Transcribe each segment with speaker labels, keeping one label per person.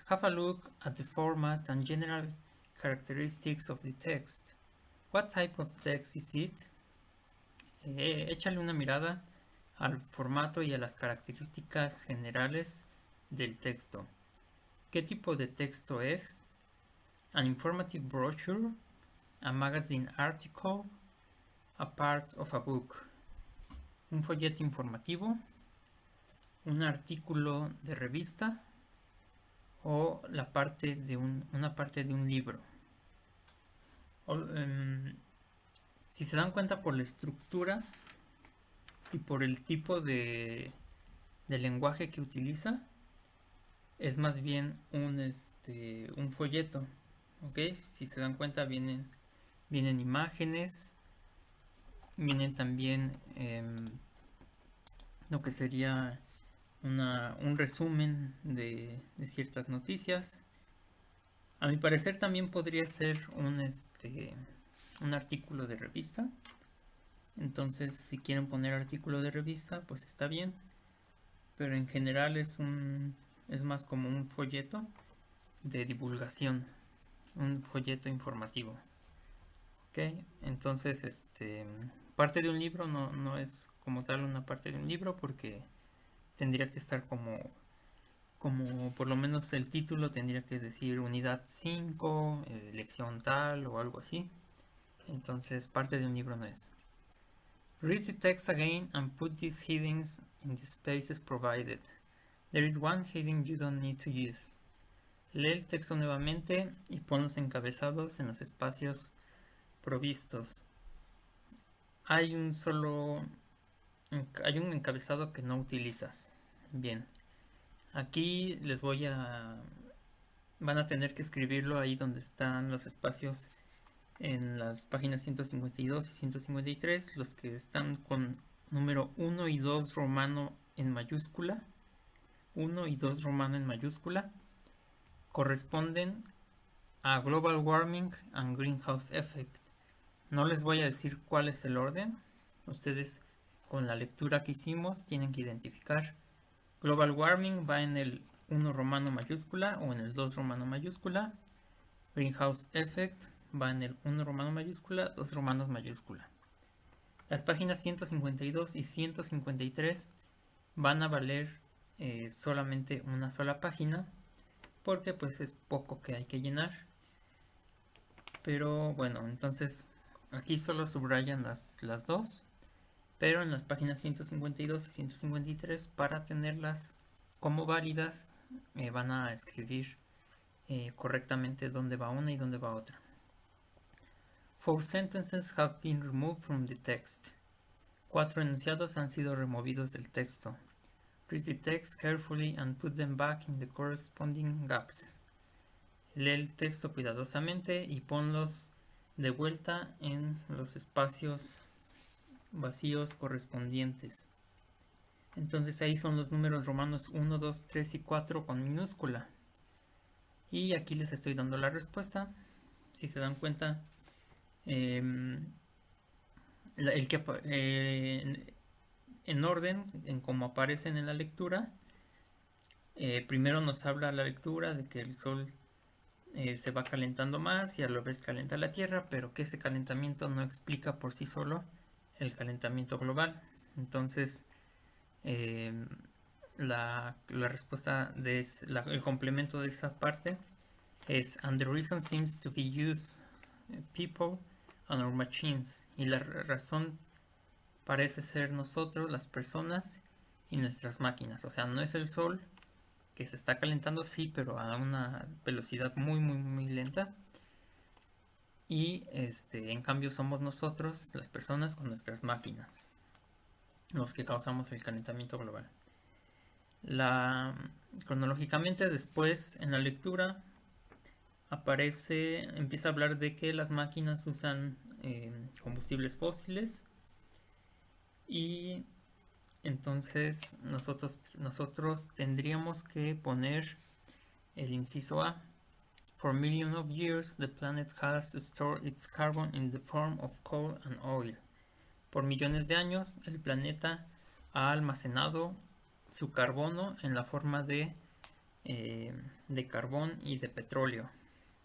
Speaker 1: Have a look at the format and general characteristics of the text. What type of text is it? Échale una mirada al formato y a las características generales del texto. ¿Qué tipo de texto es? An informative brochure, a magazine article, a part of a book. Un folleto informativo, un artículo de revista o una parte de un libro. Si se dan cuenta por la estructura y por el tipo de lenguaje que utiliza, es más bien un folleto. ¿Ok? Si se dan cuenta, vienen imágenes, vienen también lo que sería un resumen de ciertas noticias. A mi parecer también podría ser un artículo de revista. Entonces, si quieren poner artículo de revista, pues está bien. Pero en general es más como un folleto de divulgación, un folleto informativo. Ok, entonces parte de un libro no es como tal una parte de un libro, porque tendría que estar como por lo menos el título tendría que decir unidad 5, lección tal o algo así. Entonces parte de un libro no es. Read the text again and put these headings in the spaces provided. There is one heading you don't need to use. Lee el texto nuevamente y pon los encabezados en los espacios provistos. Hay un encabezado que no utilizas. Bien. Aquí van a tener que escribirlo ahí donde están los espacios en las páginas 152 y 153, los que están con número 1 y 2 romano en mayúscula. 1 y 2 romano en mayúscula corresponden a Global Warming and Greenhouse Effect. No les voy a decir cuál es el orden. Ustedes con la lectura que hicimos tienen que identificar. Global Warming va en el 1 romano mayúscula o en el 2 romano mayúscula. Greenhouse Effect va en el 1 romano mayúscula, 2 romanos mayúscula. Las páginas 152 y 153 van a valer solamente una sola página, porque pues es poco que hay que llenar. Pero bueno, entonces aquí solo subrayan las dos, pero en las páginas 152 y 153, para tenerlas como válidas, van a escribir correctamente dónde va una y dónde va otra. 4 sentences have been removed from the text. 4 enunciados han sido removidos del texto. Read the text carefully and put them back in the corresponding gaps. Lee el texto cuidadosamente y ponlos de vuelta en los espacios vacíos correspondientes. Entonces ahí son los números romanos 1, 2, 3 y 4 con minúscula. Y aquí les estoy dando la respuesta. Si se dan cuenta, en orden, en cómo aparecen en la lectura, primero nos habla la lectura de que el sol se va calentando más y a la vez calienta la Tierra, pero que ese calentamiento no explica por sí solo el calentamiento global. Entonces, la respuesta el complemento de esa parte es: and the reason seems to be use people and our machines. Y la razón parece ser nosotros, las personas y nuestras máquinas. O sea, no es el sol que se está calentando, sí, pero a una velocidad muy muy muy lenta. Y en cambio somos nosotros, las personas, con nuestras máquinas, los que causamos el calentamiento global. Cronológicamente, después en la lectura empieza a hablar de que las máquinas usan combustibles fósiles, y entonces nosotros tendríamos que poner el inciso A. For millions of years, the planet has stored its carbon in the form of coal and oil. Por millones de años, el planeta ha almacenado su carbono en la forma de de carbón y de petróleo.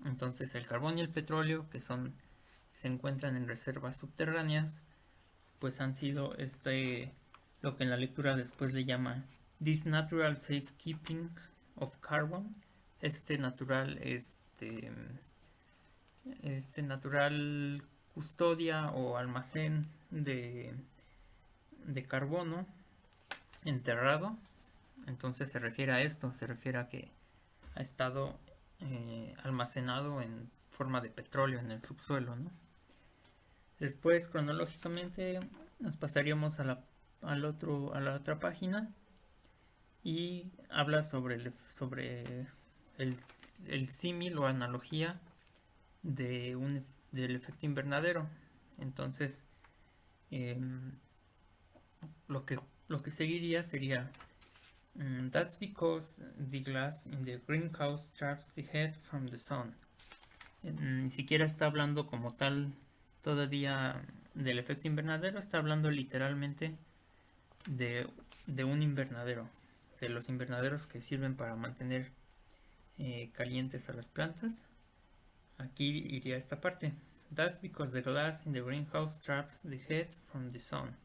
Speaker 1: Entonces el carbón y el petróleo, que se encuentran en reservas subterráneas, pues han sido lo que en la lectura después le llama this natural safekeeping of carbon, este natural natural custodia o almacén de carbono enterrado. Entonces se refiere a esto, se refiere a que ha estado almacenado en forma de petróleo en el subsuelo, ¿no? Después, cronológicamente, nos pasaríamos a a la otra página y habla sobre el símil o analogía del efecto invernadero. Entonces, eh, lo que seguiría sería that's because the glass in the greenhouse traps the heat from the sun. Ni siquiera está hablando como tal todavía del efecto invernadero, está hablando literalmente de, de un invernadero, de los invernaderos que sirven para mantener calientes a las plantas. Aquí iría esta parte. That's because the glass in the greenhouse traps the heat from the sun.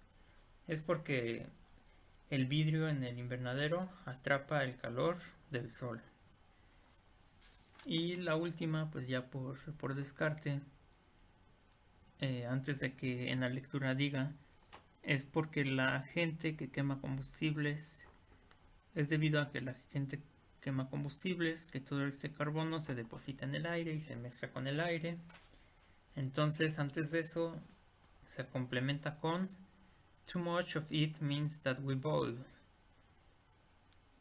Speaker 1: Es porque el vidrio en el invernadero atrapa el calor del sol. Y la última, pues ya por descarte, antes de que en la lectura diga, es porque la gente que quema combustibles, es debido a que la gente quema combustibles, que todo este carbono se deposita en el aire y se mezcla con el aire. Entonces, antes de eso, se complementa con too much of it means that we boil.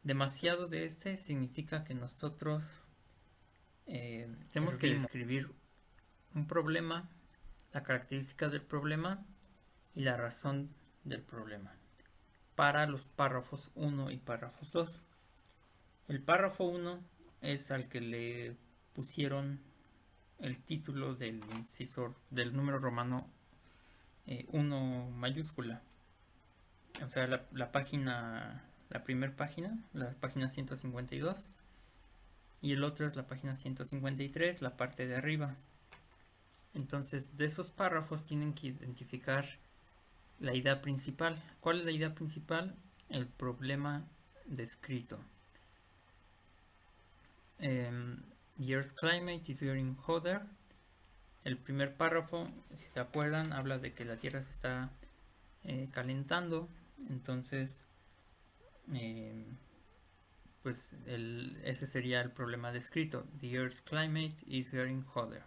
Speaker 1: Demasiado de este significa que nosotros tenemos que describir un problema, la característica del problema y la razón del problema para los párrafos 1 y párrafos 2. El párrafo 1 es al que le pusieron el título del incisor del número romano 1 mayúscula. O sea, la página, la primera página, la página 152. Y el otro es la página 153, la parte de arriba. Entonces, de esos párrafos tienen que identificar la idea principal. ¿Cuál es la idea principal? El problema descrito. The Earth's climate is getting hotter. El primer párrafo, si se acuerdan, habla de que la Tierra se está calentando. Entonces, pues ese sería el problema descrito. The Earth's climate is getting hotter.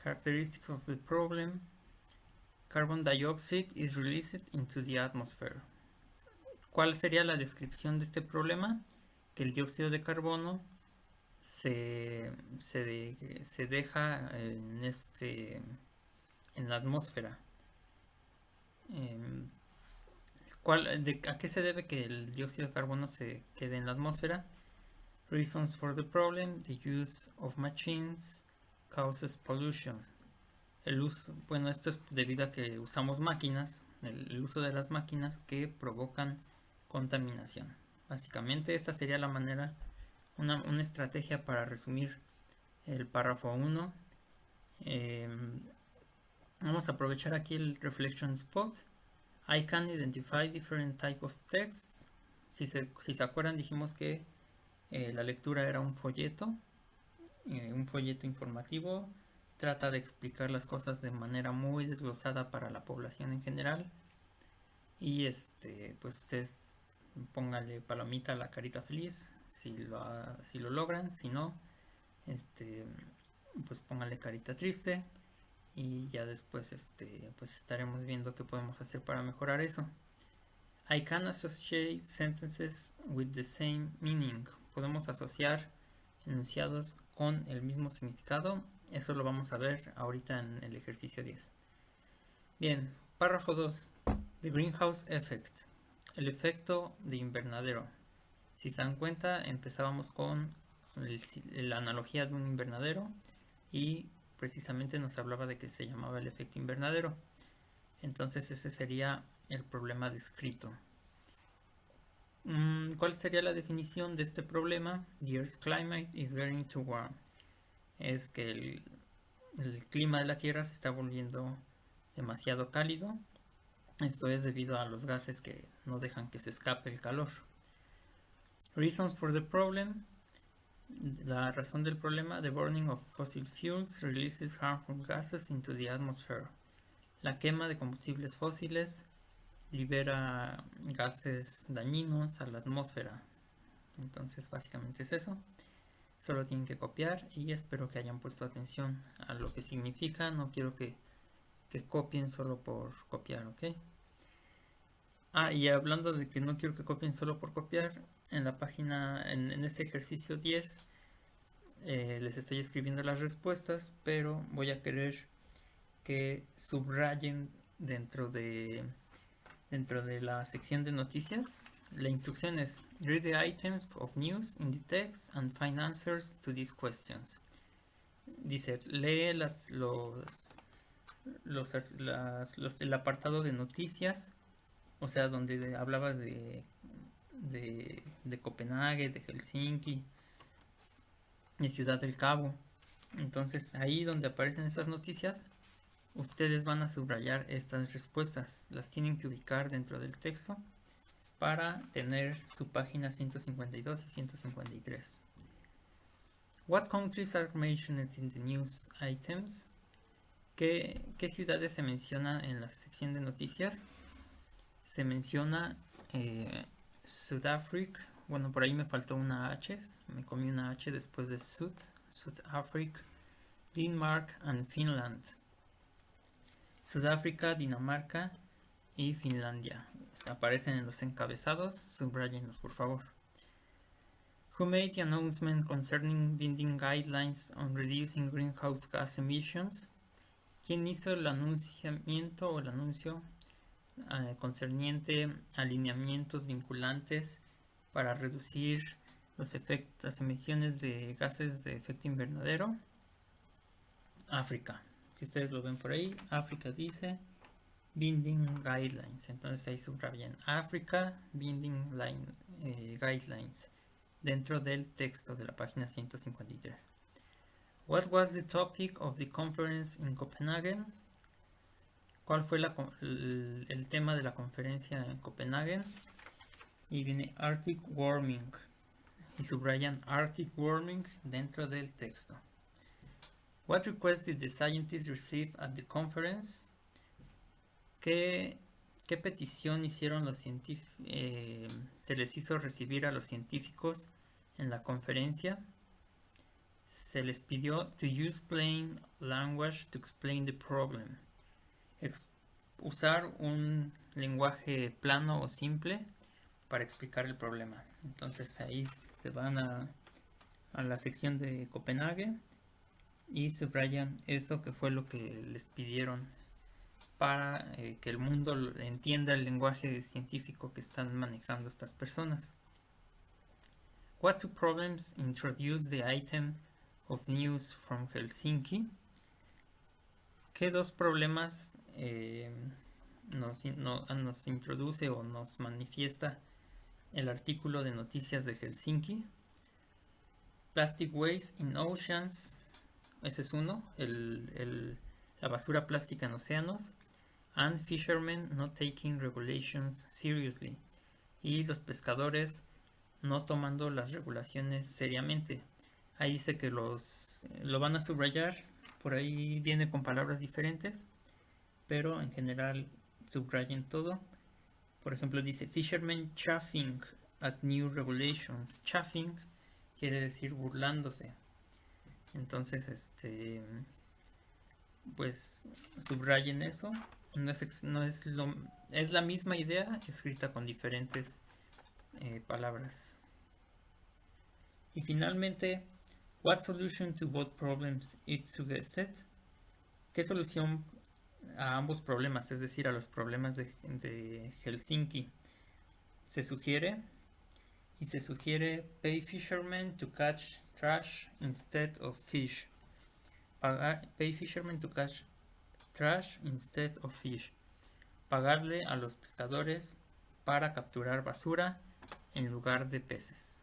Speaker 1: Characteristics of the problem: carbon dioxide is released into the atmosphere. ¿Cuál sería la descripción de este problema? Que el dióxido de carbono se deja en la atmósfera. ¿A qué se debe que el dióxido de carbono se quede en la atmósfera? Reasons for the problem: the use of machines causes pollution. Bueno, esto es debido a que usamos máquinas, el uso de las máquinas que provocan contaminación. Básicamente esta sería la manera, una estrategia para resumir el párrafo 1. Vamos a aprovechar aquí el reflection spot. I can identify different type of texts. Si se acuerdan, dijimos que la lectura era un folleto informativo. Trata de explicar las cosas de manera muy desglosada para la población en general. Y pues ustedes pónganle palomita a la carita feliz si lo logran. Si no, pues pónganle carita triste. Y ya después pues estaremos viendo qué podemos hacer para mejorar eso. I can associate sentences with the same meaning. Podemos asociar enunciados con el mismo significado. Eso lo vamos a ver ahorita en el ejercicio 10. Bien, párrafo 2. The greenhouse effect. El efecto de invernadero. Si se dan cuenta, empezábamos con la analogía de un invernadero y precisamente nos hablaba de que se llamaba el efecto invernadero. Entonces ese sería el problema descrito. ¿Cuál sería la definición de este problema? The Earth's climate is getting too warm. Es que el clima de la Tierra se está volviendo demasiado cálido. Esto es debido a los gases que no dejan que se escape el calor. Reasons for the problem. La razón del problema: the burning of fossil fuels releases harmful gases into the atmosphere. La quema de combustibles fósiles libera gases dañinos a la atmósfera. Entonces básicamente es eso. Solo tienen que copiar y espero que hayan puesto atención a lo que significa. No quiero que copien solo por copiar, ¿ok? Y hablando de que no quiero que copien solo por copiar, en la página, en este ejercicio 10, les estoy escribiendo las respuestas, pero voy a querer que subrayen dentro de la sección de noticias. La instrucción es: read the items of news in the text and find answers to these questions. Dice, lee el apartado de noticias, o sea, donde hablaba de Copenhague, de Helsinki, de Ciudad del Cabo. Entonces, ahí donde aparecen esas noticias, ustedes van a subrayar estas respuestas. Las tienen que ubicar dentro del texto para tener su página 152 y 153. What countries are mentioned in the news items? ¿Qué ciudades se mencionan en la sección de noticias? Se menciona Sudáfrica. Bueno, por ahí me faltó una H. Me comí una H después de Sudáfrica, Denmark and Finland. Sudáfrica, Dinamarca y Finlandia. Aparecen en los encabezados. Subrayenlos, por favor. Who made the announcement concerning binding guidelines on reducing greenhouse gas emissions? ¿Quién hizo el anunciamiento o el anuncio concerniente a alineamientos vinculantes para reducir las emisiones de gases de efecto invernadero? África. Si ustedes lo ven por ahí, África dice Binding Guidelines. Entonces ahí subrayan África Binding Guidelines dentro del texto de la página 153. What was the topic of the conference in Copenhagen? ¿Cuál fue el tema de la conferencia en Copenhague? Y viene Arctic Warming. Y subrayan Arctic Warming dentro del texto. What request did the scientists receive at the conference? ¿Qué petición hicieron los científicos? Se les hizo recibir a los científicos en la conferencia. Se les pidió to use plain language to explain the problem. Usar un lenguaje plano o simple para explicar el problema. Entonces ahí se van a la sección de Copenhague y subrayan eso que fue lo que les pidieron para que el mundo entienda el lenguaje científico que están manejando estas personas. What two problems introduce the item of news from Helsinki? ¿Qué dos problemas nos introduce o nos manifiesta el artículo de noticias de Helsinki? Plastic waste in oceans. Ese es uno. La basura plástica en océanos. And fishermen not taking regulations seriously. Y los pescadores no tomando las regulaciones seriamente. Ahí dice que lo van a subrayar. Por ahí viene con palabras diferentes, pero en general subrayen todo. Por ejemplo, dice fishermen chaffing at new regulations. Chaffing quiere decir burlándose. Entonces, pues subrayen eso. Es la misma idea escrita con diferentes palabras. Y finalmente, what solution to both problems is suggested? ¿Qué solución a ambos problemas, es decir, a los problemas de Helsinki, se sugiere? Y se sugiere pay fishermen to catch trash instead of fish. Pay fishermen to catch trash instead of fish. Pagarle a los pescadores para capturar basura en lugar de peces.